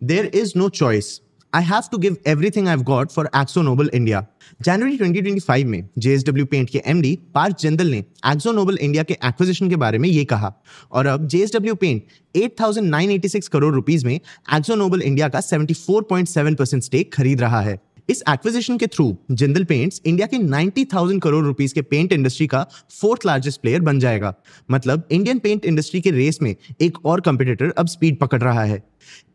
There is no choice. I have to give everything I've got for AkzoNobel India. जनवरी 2025 में JSW paint के MD Partha Jindal ने AkzoNobel India के acquisition के बारे में ये कहा और अब JSW पेंट 8,986 करोड़ रुपीस में AkzoNobel इंडिया का 74.7% स्टेक खरीद रहा है। इस एक्विजिशन के थ्रू जिंदल पेंट्स इंडिया के 90,000 करोड़ रुपीस के पेंट इंडस्ट्री का फोर्थ लार्जेस्ट प्लेयर बन जाएगा। मतलब इंडियन पेंट इंडस्ट्री के रेस में एक और कंपटीटर अब स्पीड पकड़ रहा है।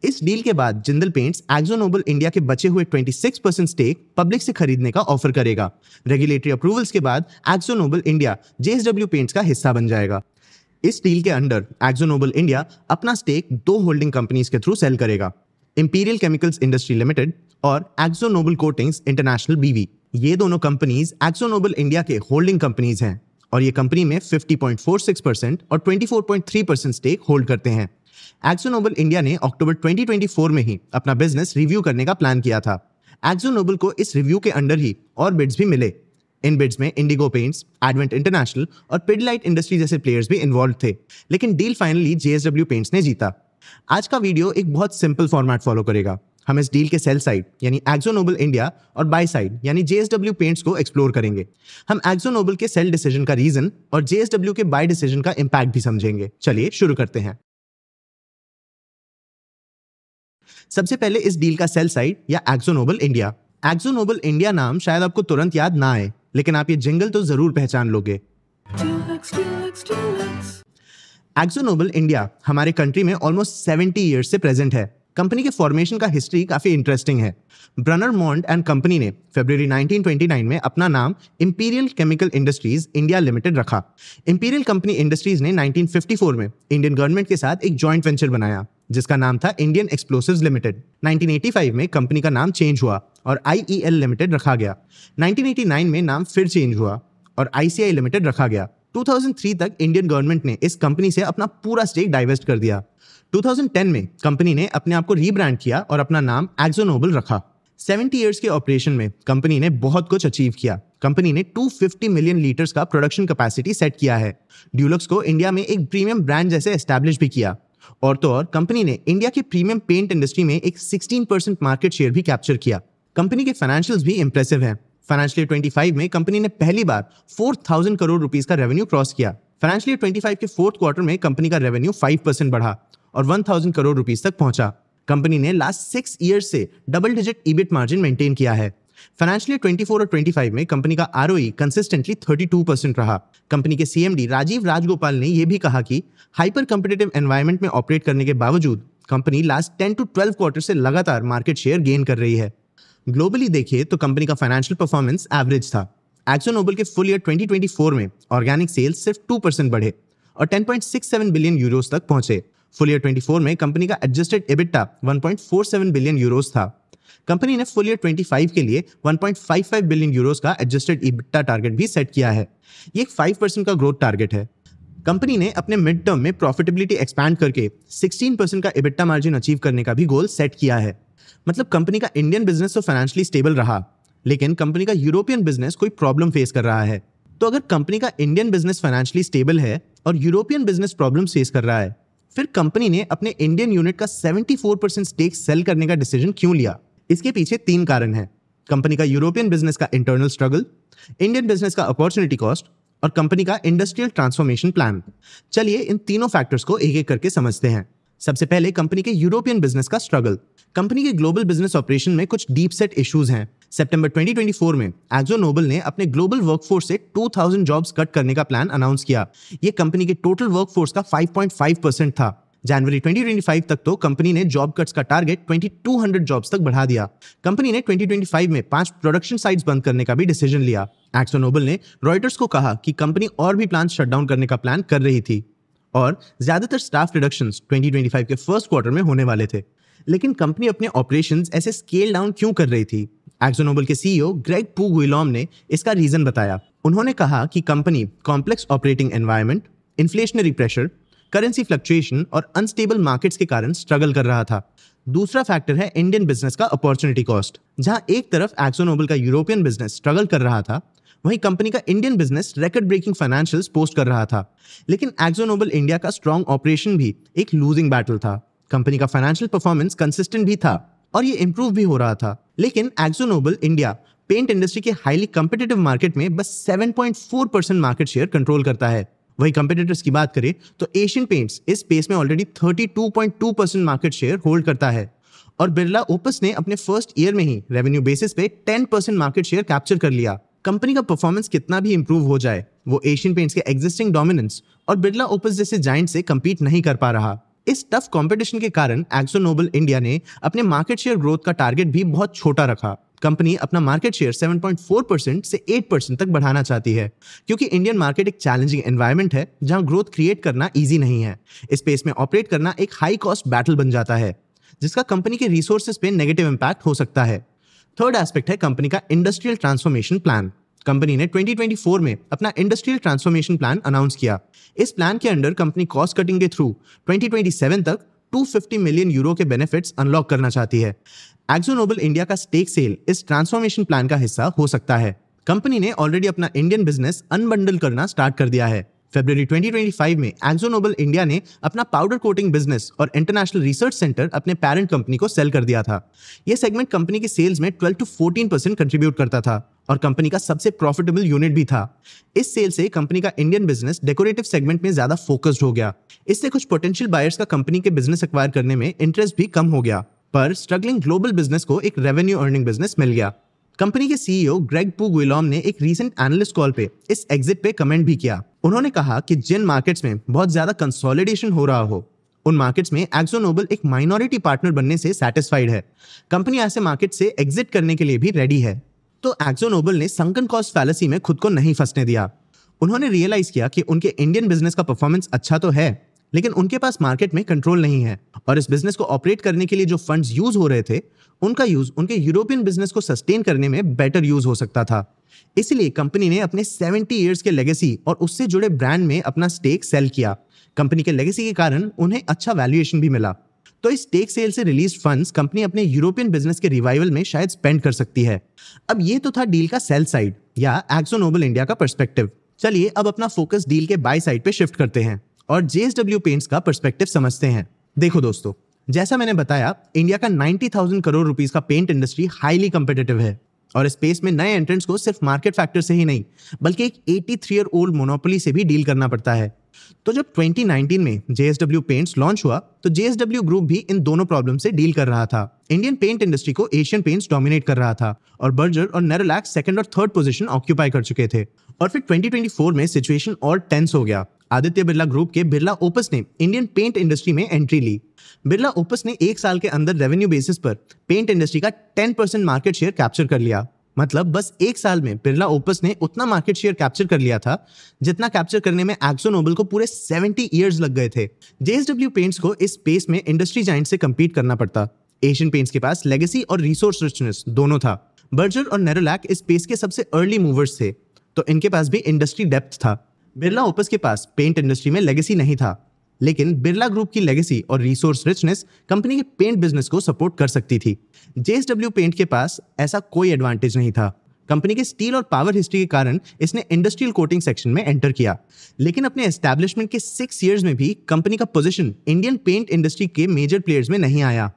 इस डील के बाद जिंदल पेंट्स AkzoNobel इंडिया के बचे हुए 26% स्टेक पब्लिक से खरीदने का ऑफर करेगा। रेगुलेटरी अप्रूवल्स के बाद AkzoNobel इंडिया JSW पेंट्स का हिस्सा बन जाएगा। इस डील के अंडर AkzoNobel इंडिया अपना स्टेक दो होल्डिंग कंपनीज के थ्रू सेल करेगा, इंपीरियल केमिकल्स इंडस्ट्री लिमिटेड और AkzoNobel कोटिंग्स इंटरनेशनल BV। ये दोनों कंपनीज AkzoNobel इंडिया के होल्डिंग कंपनीज हैं और ये कंपनी में 50.46% और 24.3% स्टेक होल्ड करते हैं। AkzoNobel इंडिया ने अक्टूबर 2024 में ही अपना बिजनेस रिव्यू करने का प्लान किया था। AkzoNobel को इस रिव्यू के अंडर ही और बिड्स भी मिले। इन बिड्स में इंडिगो पेंट्स, एडवेंट इंटरनेशनल और पिडलाइट इंडस्ट्री जैसे प्लेयर्स भी इन्वॉल्व थे, लेकिन डील फाइनली JSW पेंट्स ने जीता। आज का वीडियो एक बहुत सिंपल फॉर्मेट फॉलो करेगा। हम इस डील के सेल साइड यानी AkzoNobel इंडिया और बाय साइड यानी JSW पेंट्स को एक्सप्लोर करेंगे। हम AkzoNobel के सेल डिसीजन का रीजन और JSW के बाय डिसीजन का इंपैक्ट भी समझेंगे। चलिए शुरू करते हैं। सबसे पहले इस डील का सेल साइड या AkzoNobel इंडिया। AkzoNobel इंडिया नाम शायद आपको तुरंत याद ना आए, लेकिन आप ये जिंगल तो जरूर पहचान लोगे। AkzoNobel इंडिया हमारे कंट्री में ऑलमोस्ट 70 ईयर्स से प्रेजेंट है। कंपनी के फॉर्मेशन का हिस्ट्री काफी इंटरेस्टिंग है। ब्रनर मॉन्ड एंड कंपनी ने फरवरी 1929 में अपना नाम imperial chemical industries India limited रखा। इंपीरियल कंपनी इंडस्ट्रीज ने 1954 में इंडियन गवर्नमेंट के साथ एक जॉइंट वेंचर बनाया जिसका नाम था इंडियन एक्सप्लोसिव्स लिमिटेड। 1985 में कंपनी का नाम चेंज हुआ और IEL लिमिटेड रखा गया। 1989 में नाम फिर चेंज हुआ और ICI लिमिटेड रखा गया। 2003 तक इंडियन गवर्नमेंट ने इस कंपनी से अपना पूरा स्टेक डाइवेस्ट कर दिया। 2010 में कंपनी ने अपने आप को रीब्रांड किया और अपना नाम AkzoNobel रखा। 70 इयर्स के ऑपरेशन में कंपनी ने बहुत कुछ अचीव किया। कंपनी ने 250 मिलियन लीटर्स का प्रोडक्शन कैपेसिटी सेट किया है। ड्यूलक्स को इंडिया में एक प्रीमियम ब्रांड जैसे एस्टैब्लिश भी किया। और तो और कंपनी ने इंडिया की प्रीमियम पेंट इंडस्ट्री में एक 16% मार्केट शेयर भी कैप्चर किया। कंपनी के फाइनेंशियल्स भी इंप्रेसिव हैं। फाइनेंशियल 25 में कंपनी ने पहली बार 4,000 करोड़ रुपीस का रेवेन्यू क्रॉस किया। फाइनेंशियल 25 के फोर्थ क्वार्टर में कंपनी का रेवेन्यू 5% बढ़ा और 1,000 करोड़ रुपीस तक पहुंचा। कंपनी ने लास्ट 6 ईयर्स से double digit EBIT margin maintain किया है। फाइनेंशियल 24 और 25 में कंपनी का ROE कंसिस्टेंटली 32% रहा। कंपनी के CMD राजीव राजगोपाल ने यह भी कहा कि हाइपर कॉम्पिटिटिव एनवायरनमेंट में ऑपरेट करने के बावजूद कंपनी लास्ट 10 to 12 क्वार्टर से लगातार मार्केट शेयर गेन कर रही है। ग्लोबली देखिए तो कंपनी का फाइनेंशियल परफॉर्मेंस एवरेज था। AkzoNobel के फुल ईयर 2024 में ऑर्गेनिक सेल्स सिर्फ 2% बढ़े और 10.67 बिलियन यूरोस तक पहुंचे। फुल ईयर 24 में कंपनी का एडजस्टेड EBITDA 1.47 बिलियन यूरोस था। कंपनी ने फुल ईयर 25 के लिए 1.55 बिलियन यूरोस का एडजस्टेड EBITDA टारगेट भी सेट किया है। ये एक 5% का ग्रोथ टारगेट है। कंपनी ने अपने मिड टर्म में प्रॉफिटेबिलिटी एक्सपैंड करके 16% का EBITDA मार्जिन अचीव करने का भी गोल सेट किया है। मतलब कंपनी का इंडियन बिजनेस तो फाइनेंशियली स्टेबल रहा, लेकिन कंपनी का यूरोपियन बिजनेस कोई प्रॉब्लम फेस कर रहा है। तो अगर कंपनी का इंडियन बिजनेस फाइनेंशियली स्टेबल है और यूरोपियन बिजनेस प्रॉब्लम फेस कर रहा है, फिर कंपनी ने अपने इंडियन यूनिट का 74% स्टेक सेल करने का डिसीजन क्यों लिया? इसके पीछे 3 कारण हैं। कंपनी का यूरोपियन बिजनेस का इंटरनल स्ट्रगल, इंडियन बिजनेस का अपॉर्चुनिटी कॉस्ट और कंपनी का इंडस्ट्रियल ट्रांसफॉर्मेशन प्लान। चलिए इन तीनों फैक्टर्स को एक एक करके समझते हैं। सबसे पहले कंपनी के यूरोपियन बिजनेस का स्ट्रगल। कंपनी के ग्लोबल बिजनेस ऑपरेशन में कुछ डीप सेट इश्यूज हैं। सितंबर 2024 में AkzoNobel ने अपने ग्लोबल वर्कफोर्स से 2,000 जॉब्स कट करने का प्लान अनाउंस किया। ये कंपनी के टोटल वर्कफोर्स का 5.5% था। जनवरी 2025 तक तो कंपनी ने जॉब कट्स का टारगेट 2,200 जॉब्स तक बढ़ा दिया। कंपनी ने 2025 में 5 प्रोडक्शन साइट्स बंद करने का भी डिसीजन लिया। AkzoNobel ने रॉयटर्स को कहा कि कंपनी और भी प्लांट शट डाउन करने का प्लान कर रही थी और ज्यादातर स्टाफ रिडक्शंस 2025 के फर्स्ट क्वार्टर में होने वाले थे। लेकिन कंपनी अपने ऑपरेशंस ऐसे स्केल डाउन क्यों कर रही थी? AkzoNobel के CEO ग्रेग पुगुइलॉम ने इसका रीजन बताया। उन्होंने कहा कि company complex operating environment, inflationary pressure, currency fluctuation और अनस्टेबल मार्केट्स के कारण स्ट्रगल कर रहा था। दूसरा फैक्टर है इंडियन बिजनेस का अपॉर्चुनिटी कॉस्ट। जहां एक तरफ AkzoNobel का यूरोपियन बिजनेस स्ट्रगल कर रहा था, वहीं कंपनी का Indian business record breaking financials post कर रहा था। लेकिन AkzoNobel इंडिया का स्ट्रॉन्ग ऑपरेशन भी एक लूजिंग बैटल था। कंपनी का फाइनेंशियल परफॉर्मेंस कंसिस्टेंट भी था और ये इंप्रूव भी हो रहा था। लेकिन Akzo Nobel India paint industry के हाईली कम्पिटिटिव मार्केट में बस 7.4% मार्केट शेयर कंट्रोल करता है। वही कंपिटिटर्स की बात करें तो एशियन पेंट्स इस स्पेस में ऑलरेडी 32.2% मार्केट शेयर होल्ड करता है और बिरला ओपस ने अपने फर्स्ट ईयर में ही रेवेन्यू बेसिस पे 10% मार्केट शेयर कैप्चर कर लिया। कंपनी का परफॉर्मेंस कितना भी इंप्रूव हो जाए, वो एशियन पेंट्स के एग्जिस्टिंग डोमिनेंस और बिरला ओपस जैसे जायंट से compete नहीं कर पा रहा। इस टफ कंपटीशन के कारण एक्जो नोबेल इंडिया ने अपने मार्केट शेयर ग्रोथ का टारगेट भी बहुत छोटा रखा। कंपनी अपना मार्केट शेयर 7.4% से 8% तक बढ़ाना चाहती है, क्योंकि इंडियन मार्केट एक चैलेंजिंग एनवायरनमेंट है जहां ग्रोथ क्रिएट करना इजी नहीं है। इस स्पेस में ऑपरेट करना एक हाई कॉस्ट बैटल बन जाता है, जिसका कंपनी के रिसोर्सेज पे नेगेटिव इंपैक्ट हो सकता है। थर्ड एस्पेक्ट है कंपनी का इंडस्ट्रियल ट्रांसफॉर्मेशन प्लान। कंपनी ने 2024 में अपना इंडस्ट्रियल ट्रांसफॉर्मेशन प्लान अनाउंस किया। इस प्लान के अंडर कंपनी कॉस्ट कटिंग के थ्रू 2027 तक 250 मिलियन यूरो के बेनिफिट्स अनलॉक करना चाहती है। एक्जो नोबेल इंडिया का स्टेक सेल इस ट्रांसफॉर्मेशन प्लान का हिस्सा हो सकता है। कंपनी ने ऑलरेडी अपना इंडियन बिजनेस अनबंडल करना स्टार्ट कर दिया है। फरवरी 2025 में एक्जो नोबेल इंडिया ने अपना पाउडर कोटिंग बिजनेस और इंटरनेशनल रिसर्च सेंटर अपने पेरेंट कंपनी को सेल कर दिया था। यह सेगमेंट कंपनी के सेल्स में 12 to 14% कंट्रीब्यूट करता था और कंपनी का सबसे प्रॉफिटेबल यूनिट भी था। इस सेल से कंपनी का इंडियन बिजनेस डेकोरेटिव सेगमेंट में ज्यादा फोकस्ड हो गया। इससे कुछ पोटेंशियल बायर्स का कंपनी के बिजनेस एक्वायर करने में इंटरेस्ट भी कम हो गया, पर स्ट्रगलिंग ग्लोबल बिजनेस को एक रेवेन्यू अर्निंग बिजनेस मिल गया। कंपनी के सीईओ ग्रेग पुगविलोम ने एक रीसेंट एनालिस्ट कॉल पे इस एग्जिट पे कमेंट भी किया। उन्होंने कहा कि जिन मार्केट्स में बहुत ज्यादा कंसोलिडेशन हो रहा हो, उन मार्केट्स में एक्जो नोबेल एक माइनॉरिटी पार्टनर बनने से सैटिस्फाइड है। कंपनी ऐसे मार्केट से एग्जिट करने के लिए भी रेडी है। तो एक्जो नोबेल ने संकन कॉस्ट फैलेसी में खुद को नहीं फंसने दिया। उन्होंने रियलाइज किया कि उनके इंडियन बिजनेस का परफॉर्मेंस अच्छा तो है, लेकिन उनके पास मार्केट में कंट्रोल नहीं है और इस बिजनेस को ऑपरेट करने के लिए जो फंड्स यूज हो रहे थे, उनका यूज उनके यूरोपियन बिजनेस को सस्टेन करने में बेटर यूज हो सकता था। इसलिए कंपनी ने अपने 70 इयर्स के लेगेसी और उससे जुड़े ब्रांड में अपना स्टेक सेल किया। कंपनी के लेगेसी के कारण उन्हें अच्छा वैल्यूएशन भी मिला। तो इस स्टेक सेल से रिलीज फंड्स कंपनी अपने यूरोपियन बिजनेस के रिवाइवल में शायद स्पेंड कर सकती है। अब ये तो था डील का सेल साइड या एक्जो नोबेल इंडिया का पर्सपेक्टिव। चलिए अब अपना फोकस डील के बाय साइड पे शिफ्ट करते हैं और जेएसडब्ल्यू पेंट्स का पर्सपेक्टिव समझते हैं। देखो दोस्तों, जैसा मैंने बताया, इंडिया का 90,000 करोड़ रुपीस का पेंट इंडस्ट्री हाईली कम्पिटिटिव है और इस स्पेस में नए एंट्रेंट्स को सिर्फ मार्केट फैक्टर से ही नहीं, बल्कि एक 83 ईयर ओल्ड मोनोपोली से भी डील करना पड़ता है। तो जब 2019 में जेएसडब्ल्यू पेंट्स लॉन्च हुआ, तो जेएसडब्ल्यू ग्रुप भी इन दोनों प्रॉब्लम से डील कर रहा था। इंडियन पेंट इंडस्ट्री को एशियन पेंट्स डोमिनेट कर रहा था और बर्जर और नेरोलैक सेकंड और थर्ड पोजीशन ऑक्यूपाई कर चुके थे। और फिर 2024 में सिचुएशन और टेंस हो गया। आदित्य बिरला ग्रुप के बिरला ओपस ने इंडियन पेंट इंडस्ट्री में एंट्री ली। बिरला ओपस ने एक साल के अंदर रेवेन्यू बेसिस पर पेंट इंडस्ट्री का 10% मार्केट शेयर कैप्चर कर लिया। मतलब बस एक साल में बिरला ओपस ने उतना मार्केट शेयर कैप्चर कर लिया था जितना कैप्चर करने में एक्जो नोबेल को पूरे 70 इयर्स लग गए थे। जेएसडब्ल्यू पेंट्स को इस स्पेस में इंडस्ट्री जायंट से compete करना पड़ता। एशियन पेंट्स के पास लेगेसी और रिसोर्स रिचनेस दोनों था। बर्जर और नेरोलैक इस स्पेस के सबसे अर्ली मूवर्स थे, तो इनके पास भी इंडस्ट्री डेप्थ था। बिरला ओपस के पास पेंट इंडस्ट्री में लेगेसी नहीं था, लेकिन बिरला ग्रुप की लेगेसी और रिसोर्स रिचनेस कंपनी के पेंट बिजनेस को सपोर्ट कर सकती थी। जेएसडब्ल्यू पेंट के पास ऐसा कोई एडवांटेज नहीं था। कंपनी के स्टील और पावर हिस्ट्री के कारण इसने इंडस्ट्रियल कोटिंग सेक्शन में एंटर किया, लेकिन अपने एस्टैब्लिशमेंट के 6 इयर्स में भी कंपनी का पोजीशन इंडियन पेंट इंडस्ट्री के मेजर प्लेयर्स में नहीं आया।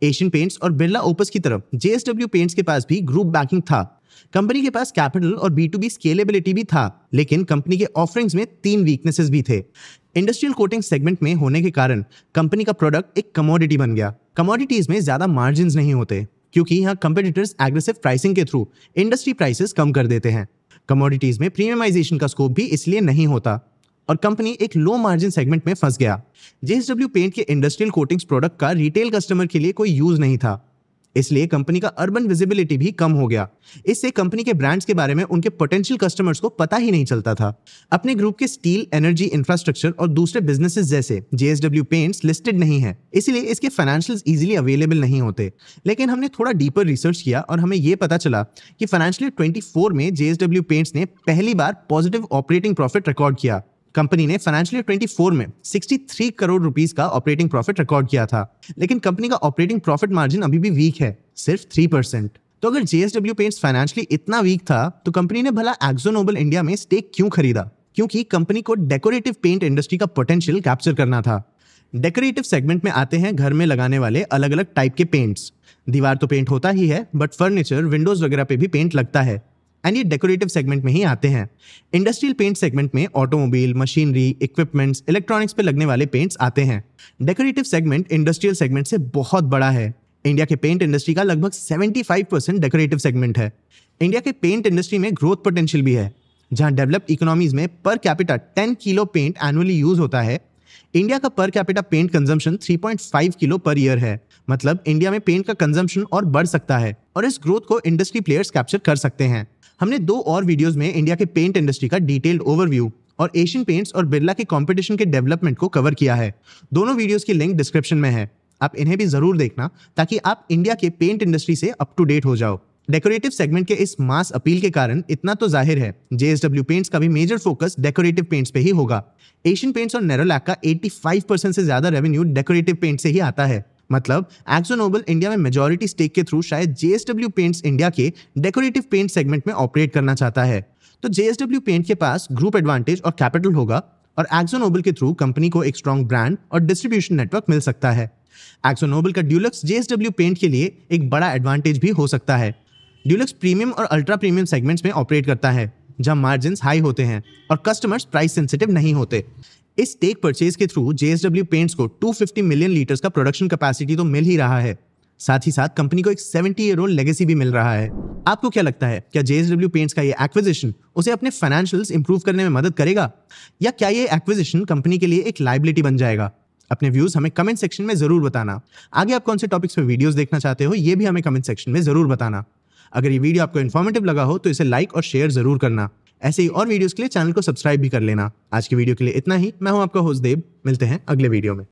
एशियन पेंट्स और बिरला ओपस की तरफ जेएसडब्ल्यू पेंट्स के पास भी ग्रुप बैकिंग था। कंपनी के पास कैपिटल और B2B स्केलेबिलिटी भी था, लेकिन कंपनी के ऑफरिंग्स में 3 वीकनेसेस भी थे। इंडस्ट्रियल कोटिंग सेगमेंट में होने के कारण कंपनी का प्रोडक्ट एक कमोडिटी बन गया। कमोडिटीज में ज्यादा मार्जिन्स नहीं होते, क्योंकि यहाँ कंपटीटर्स एग्रेसिव प्राइसिंग के थ्रू इंडस्ट्री प्राइसेस कम कर देते हैं। कमोडिटीज में प्रीमियमाइजेशन का स्कोप भी इसलिए नहीं होता और कंपनी एक लो मार्जिन सेगमेंट में फंस गया। जेएसडब्ल्यू पेंट के इंडस्ट्रियल कोटिंग्स प्रोडक्ट का रिटेल कस्टमर के लिए कोई यूज नहीं था, इसलिए कंपनी का अर्बन विजिबिलिटी भी कम हो गया। इससे कंपनी के ब्रांड्स के बारे में उनके पोटेंशियल कस्टमर्स को पता ही नहीं चलता था। अपने ग्रुप के स्टील, एनर्जी, इंफ्रास्ट्रक्चर और दूसरे बिजनेसेस जैसे जेएसडब्ल्यू पेंट्स लिस्टेड नहीं है, इसलिए इसके फाइनेंशियल्स इजीली अवेलेबल नहीं होते। लेकिन हमने थोड़ा डीपर रिसर्च किया और हमें यह पता चला कि फाइनेंशियल 24 में जेएसडब्ल्यू पेंट्स ने पहली बार पॉजिटिव ऑपरेटिंग प्रॉफिट रिकॉर्ड किया। कंपनी ने फाइनेंशियल 24 में 63 करोड़ रुपीस का ऑपरेटिंग प्रॉफिट रिकॉर्ड किया था, लेकिन कंपनी का ऑपरेटिंग प्रॉफिट मार्जिन अभी भी वीक है, सिर्फ 3%। तो अगर जेएसडब्ल्यू पेंट्स फाइनेंशियली इतना वीक था, तो कंपनी ने भला एक्जो नोबेल इंडिया में स्टेक क्यों खरीदा? क्योंकि कंपनी को डेकोरेटिव पेंट इंडस्ट्री का पोटेंशियल कैप्चर करना था। डेकोरेटिव सेगमेंट में आते हैं घर में लगाने वाले अलग अलग टाइप के पेंट्स। दीवार तो पेंट होता ही है, बट फर्नीचर, विंडोज वगैरह पे भी पेंट लगता है, एंड ये डेकोरेटिव सेगमेंट में ही आते हैं। इंडस्ट्रियल पेंट सेगमेंट में ऑटोमोबाइल, मशीनरी, इक्विपमेंट्स, इलेक्ट्रॉनिक्स पे लगने वाले पेंट्स आते हैं। डेकोरेटिव सेगमेंट इंडस्ट्रियल सेगमेंट से बहुत बड़ा है। इंडिया के पेंट इंडस्ट्री का लगभग 75% डेकोरेटिव सेगमेंट है। इंडिया के पेंट इंडस्ट्री में ग्रोथ पोटेंशियल भी है। जहां डेवलप्ड इकोनॉमीज में per capita 10 kilo paint annually use होता है, इंडिया का per capita paint consumption 3.5 kilo per year है। मतलब इंडिया में पेंट का कंजम्पशन और बढ़ सकता है, और इस ग्रोथ को इंडस्ट्री प्लेयर्स कैप्चर कर सकते हैं। हमने 2 और वीडियोस में इंडिया के पेंट इंडस्ट्री का डिटेल्ड ओवरव्यू और एशियन पेंट्स और बिरला के कंपटीशन के डेवलपमेंट को कवर किया है। दोनों वीडियोस की लिंक डिस्क्रिप्शन में है, आप इन्हें भी जरूर देखना ताकि आप इंडिया के पेंट इंडस्ट्री से अप टू डेट हो जाओ। डेकोरेटिव सेगमेंट के इस मास अपील के कारण इतना तो जाहिर है, JSW पेंट्स का भी मेजर फोकस डेकोरेटिव पेंट्स पे ही होगा। एशियन पेंट्स और नेरोलैक का 85% से ज्यादा रेवेन्यू डेकोरेटिव पेंट से ही आता है। मतलब AkzoNobel इंडिया में मेजॉरिटी स्टेक के थ्रू शायद JSW पेंट्स इंडिया के डेकोरेटिव पेंट सेगमेंट में ऑपरेट करना चाहता है। तो JSW पेंट के पास ग्रुप एडवांटेज और कैपिटल होगा, और AkzoNobel के थ्रू कंपनी को एक स्ट्रॉन्ग ब्रांड और डिस्ट्रीब्यूशन नेटवर्क मिल सकता है। AkzoNobel का ड्यूलक्स JSW पेंट के लिए एक बड़ा एडवांटेज भी हो सकता है। ड्यूलक्स प्रीमियम और अल्ट्रा प्रीमियम सेगमेंट्स में ऑपरेट करता है, जहां मार्जिन्स हाई होते हैं और कस्टमर्स प्राइस सेंसिटिव नहीं होते। इस टेक परचेज के थ्रू JSW पेंट्स को 250 मिलियन लीटर्स का प्रोडक्शन कैपेसिटी तो मिल ही रहा है। साथ ही साथ कंपनी को एक 70 ईयर ओल्ड लेगेसी भी मिल रहा है। आपको क्या लगता है, क्या JSW पेंट्स का ये एक्विजिशन उसे अपने फाइनेंशियल्स इंप्रूव करने में मदद करेगा, या क्या ये एक्विजिशन कंपनी के लिए एक लायबिलिटी बन जाएगा? अपने व्यूज हमें कमेंट सेक्शन में जरूर बताना। आगे आप कौन से टॉपिक्स पे वीडियोस देखना चाहते हो, ये भी हमें कमेंट सेक्शन में जरूर बताना। अगर ये वीडियो आपको इन्फॉर्मेटिव लगा हो तो इसे लाइक और शेयर जरूर करना। ऐसे ही और वीडियोस के लिए चैनल को सब्सक्राइब भी कर लेना। आज की वीडियो के लिए इतना ही। मैं हूं आपका होस्ट देव, मिलते हैं अगले वीडियो में।